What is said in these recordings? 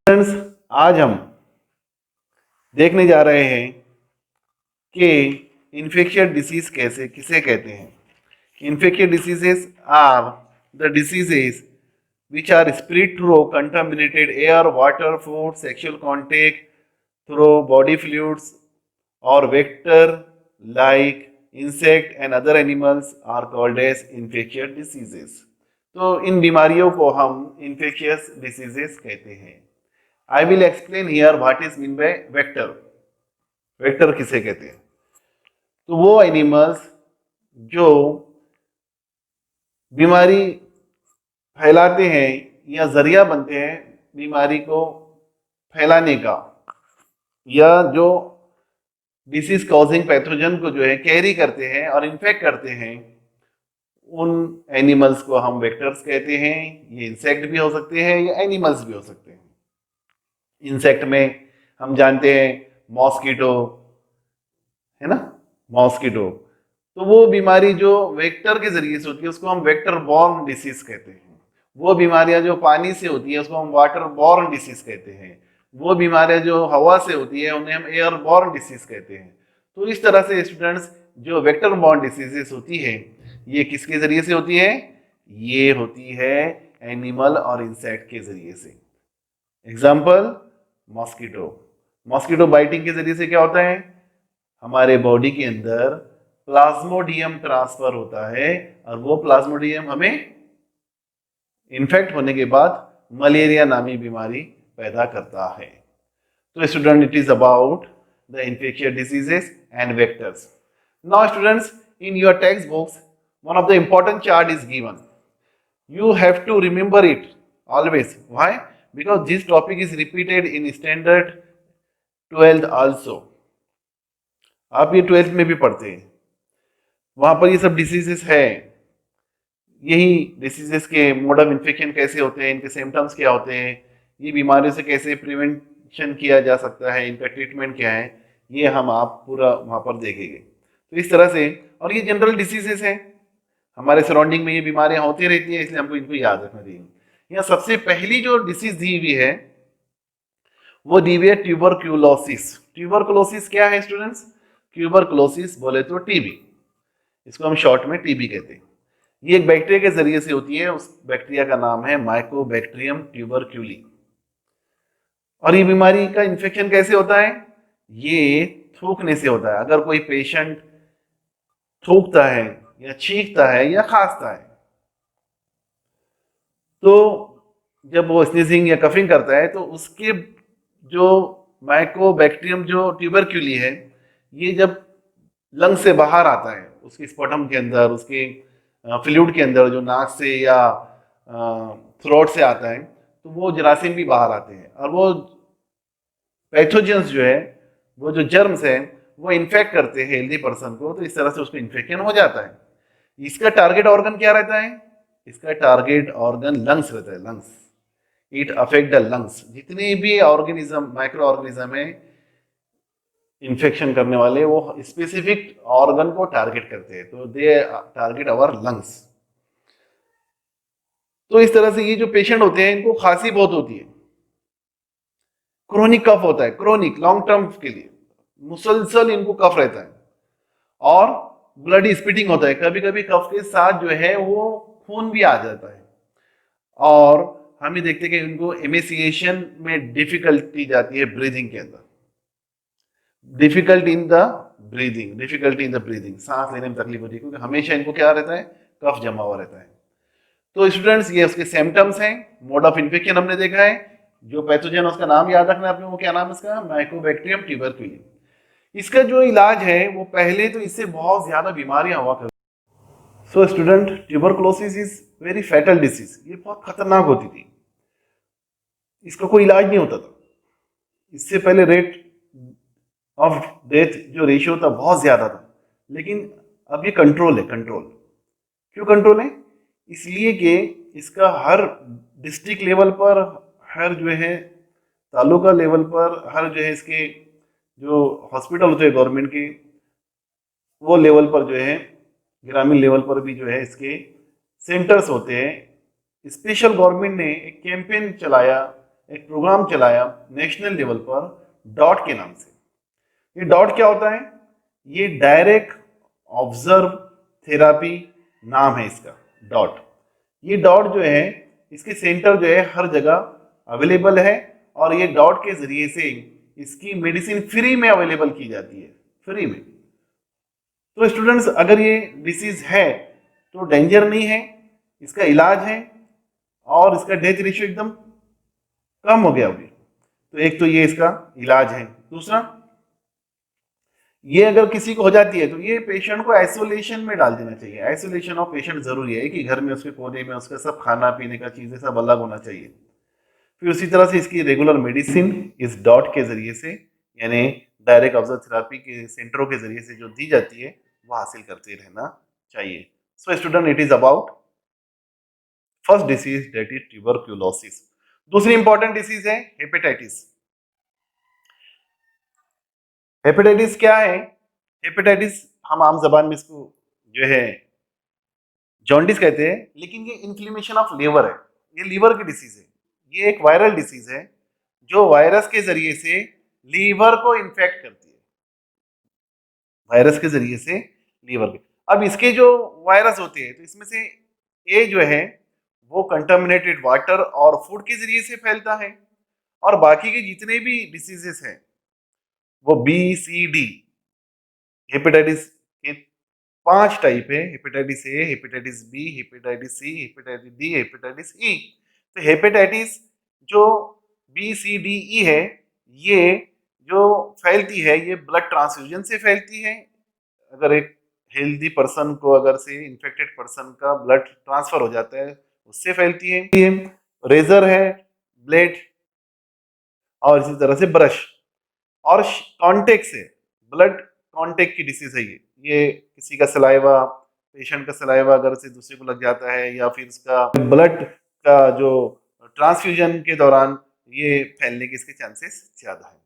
Friends, आज हम देखने जा रहे हैं कि इन्फेक्शियस डिसीज किसे कहते हैं। Infectious diseases are the diseases which are spread through contaminated air, water, food, sexual contact, through body fluids or vector like insect and other animals are called as infectious diseases. तो इन बीमारियों को हम infectious diseases कहते हैं। I will explain here what is mean by vector. Vector किसे कहते हैं? तो वो एनिमल्स जो बीमारी फैलाते हैं या जरिया बनते हैं बीमारी को फैलाने का, या जो डिसीज कॉजिंग पैथोजन को जो है कैरी करते हैं और इन्फेक्ट करते हैं, उन एनिमल्स को हम वेक्टर्स कहते हैं। ये इंसेक्ट भी हो सकते हैं या एनिमल्स भी हो सकते हैं। इंसेक्ट में हम जानते हैं मॉस्किटो, है ना, मॉस्किटो। तो वो बीमारी जो वेक्टर के जरिए से होती है उसको हम वेक्टर बॉर्न डिसीज कहते हैं। वो बीमारियां जो पानी से होती है उसको हम वाटर बॉर्न डिसीज कहते हैं। वो बीमारियां जो हवा से होती है उन्हें हम एयर बॉर्न डिसीज कहते हैं। तो इस तरह से स्टूडेंट्स, जो वेक्टर बॉर्न डिसीजेस होती है ये किसके जरिए से होती है? ये होती है एनिमल और इंसेक्ट के जरिए से। Example, mosquito. मॉस्किटो बाइटिंग के जरिए से क्या होता है? हमारे बॉडी के अंदर प्लाज्मोडियम ट्रांसफर होता है और वो प्लाज्मोडियम हमें इन्फेक्ट होने के बाद मलेरिया नामी बीमारी पैदा करता है। तो student, it is about the infectious diseases and vectors. Now students, in your text books one of the important chart is given. You have to remember it always. Why? Because this topic is repeated in standard 12th also. आप ये 12th में भी पढ़ते हैं, वहां पर ये सब डिसीजेस है। यही डिसीजेस के मोड ऑफ इन्फेक्शन कैसे होते हैं, इनके सिम्टम्स क्या होते हैं, ये बीमारियों से कैसे प्रिवेंशन किया जा सकता है, इनका ट्रीटमेंट क्या है, ये हम आप पूरा वहां पर देखेंगे। तो इस तरह से, और ये जनरल डिसीजेस हैं, हमारे सराउंडिंग में ये बीमारियां होती रहती हैं, इसलिए हमको इनको याद रखना चाहिए। यहाँ सबसे पहली जो डिसीज दी हुई है वो दी हुई है ट्यूबरक्यूलोसिस। ट्यूबरक्लोसिस क्या है स्टूडेंट्स? ट्यूबरक्लोसिस बोले तो टीबी, इसको हम शॉर्ट में टीबी कहते हैं। ये एक बैक्टीरिया के जरिए से होती है, उस बैक्टीरिया का नाम है माइकोबैक्टीरियम ट्यूबरक्यूली। और ये बीमारी का इन्फेक्शन कैसे होता है? ये थूकने से होता है। अगर कोई पेशेंट थूकता है या छींकता है या खांसता है, तो जब वो स्नीजिंग या कफिंग करता है तो उसके जो माइकोबैक्टीरियम जो ट्यूबरक्यूली है, ये जब लंग से बाहर आता है, उसके स्पोटम के अंदर, उसके फ्लूइड के अंदर जो नाक से या थ्रोट से आता है, तो वो जरासीम भी बाहर आते हैं और वो पैथोजेंस जो है, वो जो जर्म्स है, वो इन्फेक्ट करते हैं हेल्दी पर्सन को। तो इस तरह से उसको इन्फेक्शन हो जाता है। इसका टारगेट ऑर्गन क्या रहता है? इसका टारगेट ऑर्गन लंग्स रहता है, lungs. It affect the lungs. जितने भी ऑर्गेनिज्म, माइक्रो ऑर्गेनिज्म है इन्फेक्शन करने वाले, वो स्पेसिफिक ऑर्गन को टारगेट करते हैं, तो दे टारगेट आवर लंग्स। तो इस तरह से ये जो पेशेंट होते हैं इनको खांसी बहुत होती है, क्रोनिक कफ होता है, क्रोनिक लॉन्ग टर्म के लिए मुसलसल इनको कफ रहता है, और ब्लडी स्पिटिंग होता है। कभी कभी कफ के साथ जो है वो खून भी आ जाता है, और हम ये देखते हैं कि उनको एमेसिएशन में डिफिकल्टी जाती है ब्रीदिंग के अंदर, डिफिकल्टी इन द ब्रीदिंग, सांस लेने में तकलीफ होती है, क्योंकि हमेशा इनको क्या रहता है? कफ जमा हुआ रहता है। तो स्टूडेंट्स, ये उसके सिम्टम्स हैं। मोड ऑफ इन्फेक्शन हमने देखा है, जो पैथोजन उसका नाम याद रखना है आपने, वो क्या नाम है इसका? माइकोबैक्टीरियम ट्यूबरक्यूली। इसका जो इलाज है वो, पहले तो इससे बहुत ज्यादा बीमारियां हुआ करती। So student, tuberculosis is very fatal disease. ये बहुत खतरनाक होती थी, इसका कोई इलाज नहीं होता था। इससे पहले रेट ऑफ डेथ जो रेशियो था बहुत ज्यादा था, लेकिन अब ये कंट्रोल है। कंट्रोल क्यों कंट्रोल है? इसलिए कि इसका हर डिस्ट्रिक्ट लेवल पर, हर जो है तालुका लेवल पर, हर जो है इसके जो हॉस्पिटल होते हैं गवर्नमेंट के, वो लेवल पर जो है ग्रामीण लेवल पर भी जो है इसके सेंटर्स होते हैं। स्पेशल गवर्नमेंट ने एक कैंपेन चलाया, एक प्रोग्राम चलाया नेशनल लेवल पर डॉट के नाम से। ये डॉट क्या होता है? ये डायरेक्ट ऑब्जर्व थेरापी नाम है इसका, डॉट। ये डॉट जो है, इसके सेंटर जो है हर जगह अवेलेबल है, और ये डॉट के जरिए से इसकी मेडिसिन फ्री में अवेलेबल की जाती है, फ्री में। तो स्टूडेंट्स, अगर ये डिसीज है तो डेंजर नहीं है, इसका इलाज है, और इसका डेथ रेशियो एकदम कम हो गया अभी। तो एक तो ये इसका इलाज है। दूसरा, ये अगर किसी को हो जाती है तो ये पेशेंट को आइसोलेशन में डाल देना चाहिए। आइसोलेशन ऑफ पेशेंट जरूरी है कि घर में उसके कोने में उसका सब खाना पीने का चीजें सब अलग होना चाहिए। फिर उसी तरह से इसकी रेगुलर मेडिसिन इस डॉट के जरिए से, यानी डायरेक्ट ऑब्जर्व थेरापी के सेंटरों के जरिए से जो दी जाती है वो हासिल करते रहना चाहिए। So student, it is about first disease, that is tuberculosis. दूसरी इंपॉर्टेंट डिसीज है हेपेटाइटिस। हेपेटाइटिस क्या है? हेपेटाइटिस हम आम जबान में इसको जो है जॉन्डिस कहते हैं, लेकिन ये इन्फ्लेमेशन ऑफ लीवर है। ये लीवर की डिसीज है। ये एक वायरल डिसीज है जो वायरस के जरिए से लीवर को इन्फेक्ट करती है, वायरस के जरिए से लीवर के। अब इसके जो वायरस होते हैं, तो इसमें से ए जो है वो कंटामिनेटेड वाटर और फूड के जरिए से फैलता है, और बाकी के जितने भी डिसीजेस हैं वो बी सी डी, हेपेटाइटिस के 5 टाइप है। Hepatitis A, hepatitis B, hepatitis C, hepatitis D, hepatitis E. तो हेपेटाइटिस जो बी सी डी ई है, ये जो फैलती है ये ब्लड ट्रांसफ्यूजन से फैलती है। अगर एक हेल्दी पर्सन को अगर से इन्फेक्टेड पर्सन का ब्लड ट्रांसफर हो जाता है, उससे फैलती है। रेजर है, ब्लेड, और इसी तरह से ब्रश और कॉन्टेक्ट से, ब्लड कॉन्टेक्ट की डिसीज है ये किसी का सलाइवा, पेशेंट का सलाइवा अगर से दूसरे को लग जाता है, या फिर उसका ब्लड का जो ट्रांसफ्यूजन के दौरान ये फैलने के इसके चांसेस ज्यादा है।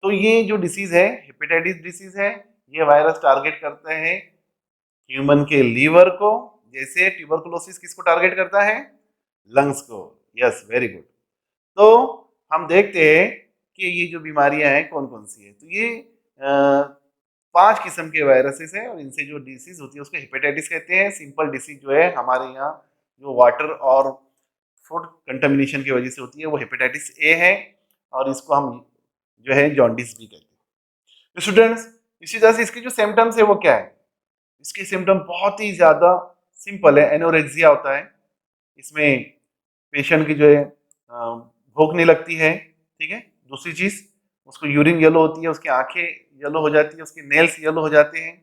तो ये जो डिसीज है हेपेटाइटिस डिसीज है, ये वायरस टारगेट करता है ह्यूमन के लीवर को, जैसे ट्यूबरकुलोसिस किसको टारगेट करता है? लंग्स को। Yes, very good. तो हम देखते हैं कि ये जो बीमारियां हैं कौन कौन सी है। तो ये 5 किस्म के वायरसेस हैं, और इनसे जो डिसीज होती है उसको हेपेटाइटिस कहते हैं। सिंपल डिसीज जो है हमारे यहाँ जो वाटर और फूड कंटामिनेशन की वजह से होती है वो हेपेटाइटिस ए है, और इसको हम जो है जॉन्डिस भी कहते हैं। तो स्टूडेंट्स, इसी तरह से इसके जो सिम्टम्स है वो क्या है? इसके सिम्टम बहुत ही ज्यादा सिंपल है। एनोरेक्सिया होता है, इसमें पेशेंट की जो है भूख नहीं लगती है, ठीक है। दूसरी चीज, उसको यूरिन येलो होती है, उसकी आंखें येलो हो जाती है, उसके नेल्स येलो हो जाते हैं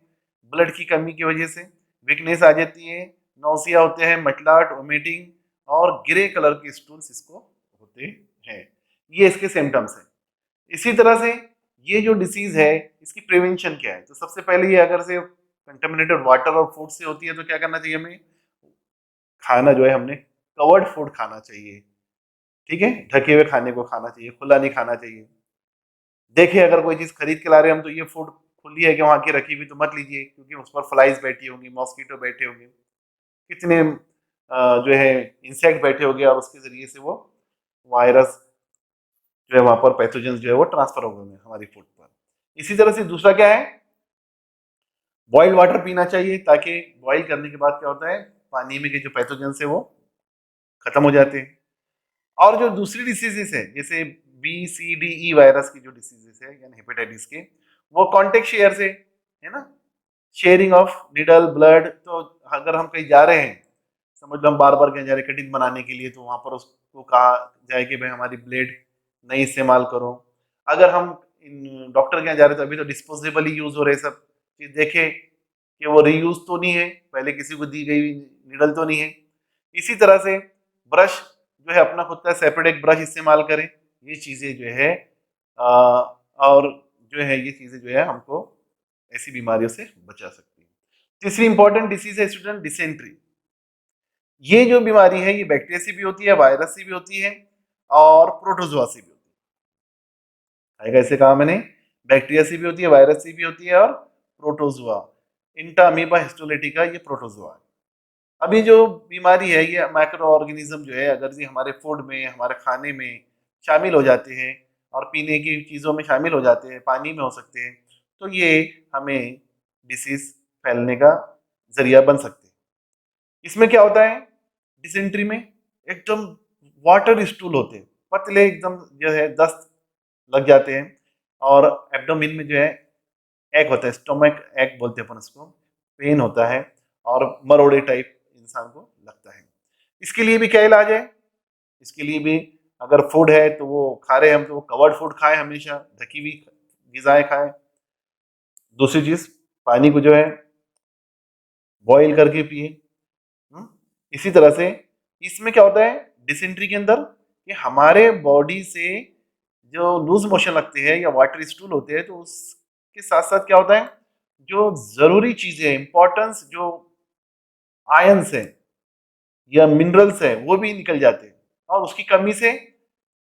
ब्लड की कमी की वजह से, वीकनेस आ जाती है, नौसिया होते हैं, मटलाट, वोमिटिंग, और ग्रे कलर के स्टूल्स इसको होते हैं। ये इसके सिम्टम्स हैं। इसी तरह से ये जो डिसीज है इसकी प्रिवेंशन क्या है? तो सबसे पहले ये अगर से कंटेमिनेटेड वाटर और फूड से होती है तो क्या करना चाहिए हमें? खाना जो है हमने कवर्ड फूड खाना चाहिए, ठीक है। ढके हुए खाने को खाना चाहिए, खुला नहीं खाना चाहिए। देखिए, अगर कोई चीज खरीद के ला रहे हैं हम, तो ये फूड खुली है कि वहां की रखी हुई तो मत लीजिए, क्योंकि उस पर फ्लाइज बैठी होंगी, मॉस्किटो बैठे होंगे, कितने जो है इंसेक्ट बैठे होंगे, और उसके जरिए से वो वायरस जो है वहां पर पैथोजन जो है वो ट्रांसफर हो गए हमारी फूड पर। इसी तरह से दूसरा क्या है? बॉइल्ड वाटर पीना चाहिए, ताकि बॉइल करने के बाद क्या होता है, पानी में के जो पैथोजन है वो खत्म हो जाते हैं। और जो दूसरी डिसीजेस है, जैसे B C D E virus की जो डिसीजेस है यानी हेपेटाइटिस के, वो कॉन्टेक्ट शेयर से है ना, शेयरिंग ऑफ निडल ब्लड। तो अगर हम कहीं जा रहे हैं, समझ लो हम बार बार कहीं जा रहे हैं कटिंग बनाने के लिए, तो वहां पर उसको कहा जाए कि भाई हमारी ब्लेड नहीं इस्तेमाल करो। अगर हम डॉक्टर के यहाँ जा रहे हैं तो अभी तो डिस्पोजेबल ही यूज हो रहे सब चीज, देखे कि वो रीयूज तो नहीं है, पहले किसी को दी गई निडल तो नहीं है। इसी तरह से ब्रश जो है अपना खुद का सेपरेट एक ब्रश इस्तेमाल करें। ये चीजें जो है और जो है ये चीजें जो है हमको ऐसी बीमारियों से बचा सकती है। तीसरी इंपॉर्टेंट डिसीज है स्टूडेंट, डिसेंट्री। ये जो बीमारी है ये बैक्टीरिया से भी होती है, वायरस से भी होती है, और प्रोटोजोआ से भी होती है। कैसे कहा मैंने? बैक्टीरिया से भी होती है, वायरस से भी होती है, और प्रोटोजोआ। इंटा अमीबा हिस्टोलिटिका, ये प्रोटोजोआ है। अभी जो बीमारी है ये माइक्रो ऑर्गेनिज्म जो है, अगर ये हमारे फूड में, हमारे खाने में शामिल हो जाते हैं और पीने की चीज़ों में शामिल हो जाते हैं, पानी में हो सकते हैं, तो ये हमें डिसीज फैलने का जरिया बन सकते हैं। इसमें क्या होता है, डिसेंट्री में एकदम वाटर स्टूल होते हैं, पतले एकदम जो है, दस्त लग जाते हैं। और एब्डोमिन में जो है एग होता है, स्टोमक एग बोलते हैं अपन उसको, पेन होता है और मरोड़े टाइप इंसान को लगता है। इसके लिए भी क्या इलाज है, इसके लिए भी अगर फूड है तो वो खा रहे हैं हम, तो वो कवर्ड फूड खाएं, हमेशा ढकी हुई ग़िज़ाएं खाएं। दूसरी चीज, पानी को जो है बॉईल करके पिए। हम्म? इसी तरह से इसमें क्या होता है डिसेंट्री के अंदर, कि हमारे बॉडी से जो लूज मोशन लगते हैं या वाटर स्टूल होते हैं, तो उसके साथ साथ क्या होता है, जो जरूरी चीजें इंपॉर्टेंस, जो आयंस है या मिनरल्स है, वो भी निकल जाते हैं। और उसकी कमी से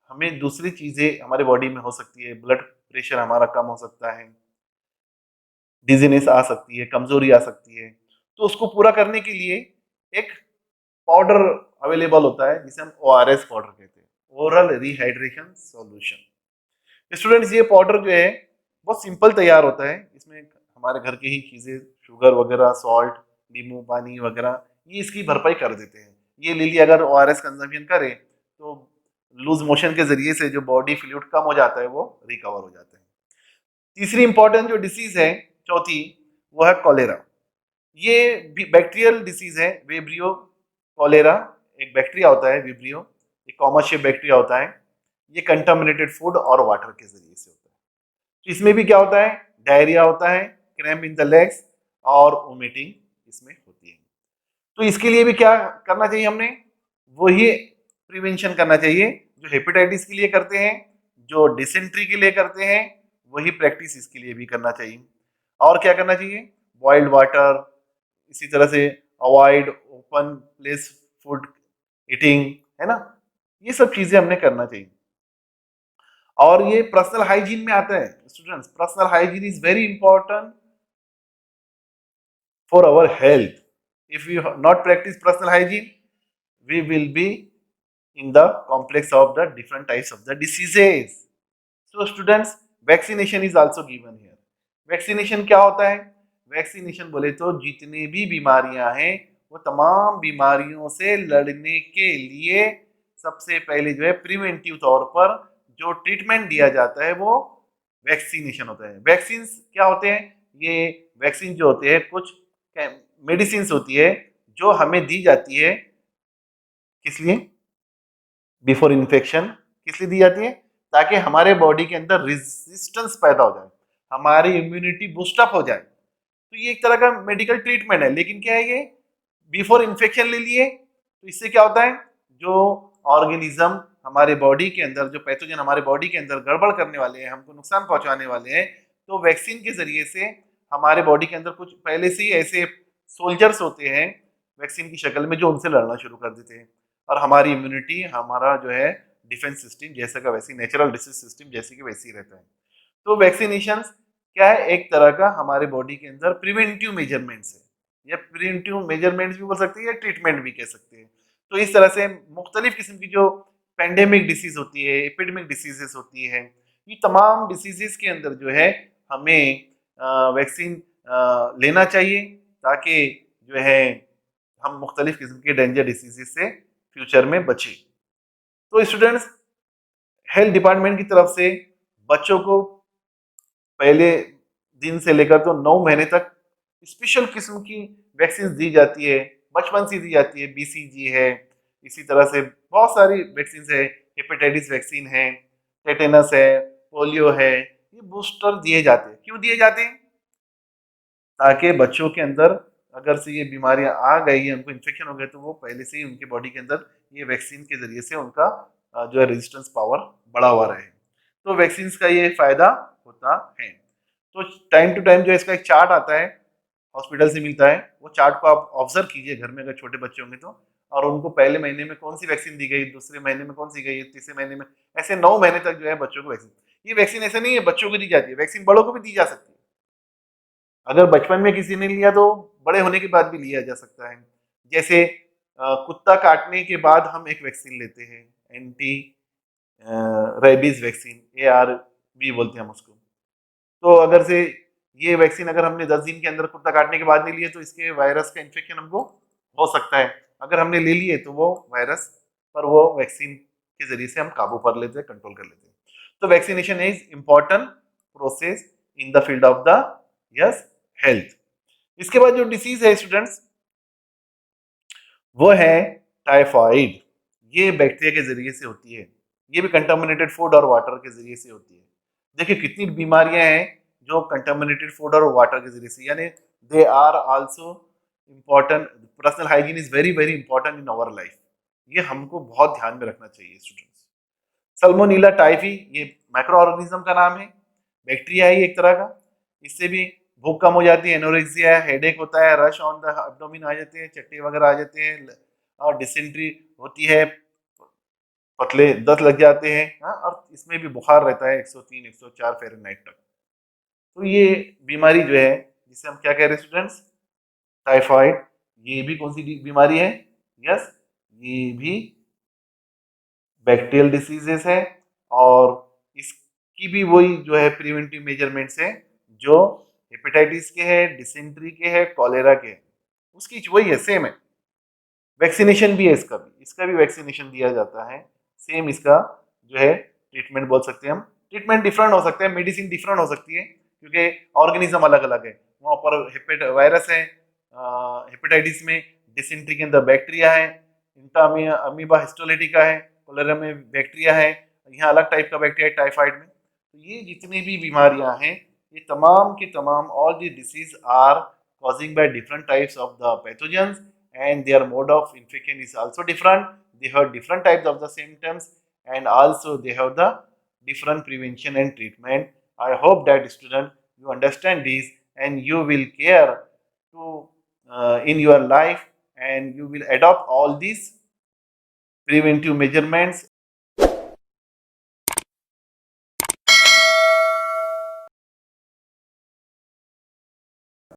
हमें दूसरी चीजें हमारे बॉडी में हो सकती है, ब्लड प्रेशर हमारा कम हो सकता है, डिजीनेस आ सकती है, कमजोरी आ सकती है। तो उसको पूरा करने के लिए एक पाउडर अवेलेबल होता है जिसे हम ORS पाउडर कहते हैं, ओरल रिहाइड्रेशन सॉल्यूशन। स्टूडेंट्स, ये पाउडर जो है बहुत सिंपल तैयार होता है, इसमें हमारे घर की ही चीजें, शुगर वगैरह, सॉल्ट, नींबू पानी वगैरह, ये इसकी भरपाई कर देते हैं। ये ले लिया, अगर ORS कंजम्पशन करें तो लूज मोशन के जरिए से जो बॉडी फ्लूइड कम हो जाता है वो रिकवर हो जाता है। तीसरी इंपॉर्टेंट जो डिसीज है, चौथी, वो है कॉलेरा। ये बैक्टीरियल डिसीज है, वेब्रियो कॉलेरा। एक बैक्टीरिया होता है विब्रियो, एक कॉमर्शियल बैक्टीरिया होता है। ये कंटामिनेटेड फूड और वाटर के जरिए से होता है। तो इसमें भी क्या होता है, डायरिया होता है, क्रैम्प इन द लेग्स और वोमिटिंग इसमें होती है। तो इसके लिए भी क्या करना चाहिए, हमने वही प्रिवेंशन करना चाहिए जो हेपेटाइटिस के लिए करते हैं, जो डिसेंट्री के लिए करते हैं, वही प्रैक्टिस इसके लिए भी करना चाहिए। और क्या करना चाहिए, बॉइल्ड वाटर, इसी तरह से avoid open place food eating, है ना, ये सब चीजें हमने करना चाहिए। और ये पर्सनल हाइजीन में आता है students. Personal hygiene is very important for our health. If we not practice personal hygiene, we will be in the complex of the different types of the diseases. So students, vaccination is also given here. Vaccination क्या होता है, vaccination बोले तो जितनी भी बीमारियां हैं, वो तमाम बीमारियों से लड़ने के लिए सबसे पहले जो है प्रिवेंटिव तौर पर जो ट्रीटमेंट दिया जाता है वो वैक्सीनेशन होता है। वैक्सीन क्या होते हैं, ये वैक्सीन जो होते हैं कुछ मेडिसिन होती है जो हमें दी जाती है, किस लिए, बिफोर इन्फेक्शन। किस लिए दी जाती है, ताकि हमारे बॉडी के अंदर रेजिस्टेंस पैदा हो जाए, हमारी इम्यूनिटी बूस्टअप हो जाए। तो ये एक तरह का मेडिकल ट्रीटमेंट है। लेकिन क्या है, ये बिफोर इन्फेक्शन ले लिए तो इससे क्या होता है, जो ऑर्गेनिज्म हमारे बॉडी के अंदर, जो पैथोजन हमारे बॉडी के अंदर गड़बड़ करने वाले हैं, हमको नुकसान पहुंचाने वाले हैं, तो वैक्सीन के जरिए से हमारे बॉडी के अंदर कुछ पहले से ही ऐसे सोल्जर्स होते हैं वैक्सीन की शक्ल में, जो उनसे लड़ना शुरू कर देते हैं। और हमारी इम्यूनिटी, हमारा जो है डिफेंस सिस्टम जैसा का वैसी, नेचुरल डिफेंस सिस्टम जैसे कि वैसे ही रहता है। तो वैक्सीनेशन क्या है, एक तरह का हमारे बॉडी के अंदर प्रिवेंटिव मेजरमेंट्स है, या प्रिवेंटिव मेजरमेंट्स भी बोल सकते हैं या ट्रीटमेंट भी कह सकते हैं। तो इस तरह से मुख्तलिफ किस्म की जो पेंडेमिक डिसीज होती है, एपिडेमिक डिसीजेस होती है, ये तमाम डिसीजेस के अंदर जो है हमें वैक्सीन लेना चाहिए, ताकि जो है हम मुख्तलिफ किस्म के डेंजर डिसीजेस से फ्यूचर में बचें। तो स्टूडेंट्स, हेल्थ डिपार्टमेंट की तरफ से बच्चों को पहले दिन से लेकर तो 9 महीने तक स्पेशल किस्म की वैक्सीन दी जाती है, बचपन से दी जाती है। BCG है, इसी तरह से बहुत सारी वैक्सीन है, हेपेटाइटिस वैक्सीन है, टेटेनस है, पोलियो है, ये बूस्टर दिए जाते हैं। क्यों दिए जाते हैं, ताकि बच्चों के अंदर अगर से ये बीमारियां आ गई है, उनको इन्फेक्शन हो गया, तो वो पहले से ही उनके बॉडी के अंदर ये वैक्सीन के जरिए से उनका जो है रेजिस्टेंस पावर बढ़ा हुआ रहे। तो वैक्सीन का ये फायदा होता है। तो टाइम टू टाइम जो इसका एक चार्ट आता है, हॉस्पिटल से मिलता है, वो चार्ट को आप ऑब्जर्व कीजिए घर में, अगर छोटे बच्चे होंगे तो। और उनको पहले महीने में कौन सी वैक्सीन दी गई, दूसरे महीने में कौन सी गई, तीसरे महीने में, ऐसे 9 महीने तक जो है बच्चों को वैक्सीन। ये वैक्सीन ऐसे नहीं है बच्चों को दी जाती है, वैक्सीन बड़ों को भी दी जा सकती है। अगर बचपन में किसी ने लिया तो बड़े होने के बाद भी लिया जा सकता है। जैसे कुत्ता काटने के बाद हम एक वैक्सीन लेते हैं, एंटी रेबीज वैक्सीन, ARV बोलते हैं हम उसको। तो अगर से ये वैक्सीन अगर हमने 10 दिन के अंदर कुत्ता काटने के बाद नहीं लिए तो इसके वायरस का इन्फेक्शन हमको हो सकता है। अगर हमने ले लिए तो वो वायरस पर वो वैक्सीन के जरिए से हम काबू कर लेते हैं, कंट्रोल कर लेते हैं। तो vaccination is important process in the field of the yes health. इसके बाद जो डिसीज है स्टूडेंट्स, वो है टाइफाइड। ये बैक्टीरिया के जरिए से होती है। ये भी कंटामिनेटेड फूड और वाटर के जरिए से होती है। देखिए कितनी बीमारियां हैं जो कंटामिनेटेड फूड और वाटर के जरिए से, यानी they are also important. Personal hygiene is very very important in our life. ये हमको बहुत ध्यान में रखना चाहिए स्टूडेंट्स। सल्मोनेला टाइफी, ये माइक्रो ऑर्गेनिज्म का नाम है, बैक्टीरिया है एक तरह का। इससे भी भूख कम हो जाती है, एनोरेक्सिया है, हेडेक होता है, रश ऑन द एब्डोमेन आ जाते हैं, चट्टे वगैरह आ जाते हैं, और डिसेंट्री होती है, पतले दस्त लग जाते हैं, हाँ, और इसमें भी बुखार रहता है 103 104 फ़ारेनहाइट तक। तो ये बीमारी जो है जिसे हम क्या कह रहे हैं स्टूडेंट्स, टाइफाइड, ये भी कौन सी बीमारी है, यस, ये भी बैक्टीरियल डिसीजेस है। और इसकी भी वही जो है प्रिवेंटिव मेजरमेंट्स है जो हेपेटाइटिस के है, डिसेंट्री के है, कॉलेरा के है, उसकी वही है, सेम है। वैक्सीनेशन भी है इसका भी वैक्सीनेशन दिया जाता है। सेम इसका जो है ट्रीटमेंट बोल सकते हैं हम। ट्रीटमेंट डिफरेंट हो सकते हैं, मेडिसिन डिफरेंट हो सकती है क्योंकि ऑर्गेनिज्म अलग अलग है। वहाँ पर वायरस है हेपेटाइटिस में, डिसेंट्री के अंदर बैक्टीरिया है, इंटा अमीबा हिस्टोलिटिका है, कोलेरा में बैक्टीरिया है, यहाँ अलग टाइप का बैक्टीरिया है टाइफाइड में। तो ये जितनी भी बीमारियां हैं, ये तमाम की तमाम, all the disease are causing by different types of the pathogens, and their mode of infection is also different. They have different types of the symptoms, and also they have the different prevention and treatment. I hope that student you understand this and you will care to in your life, and you will adopt all these preventive measurements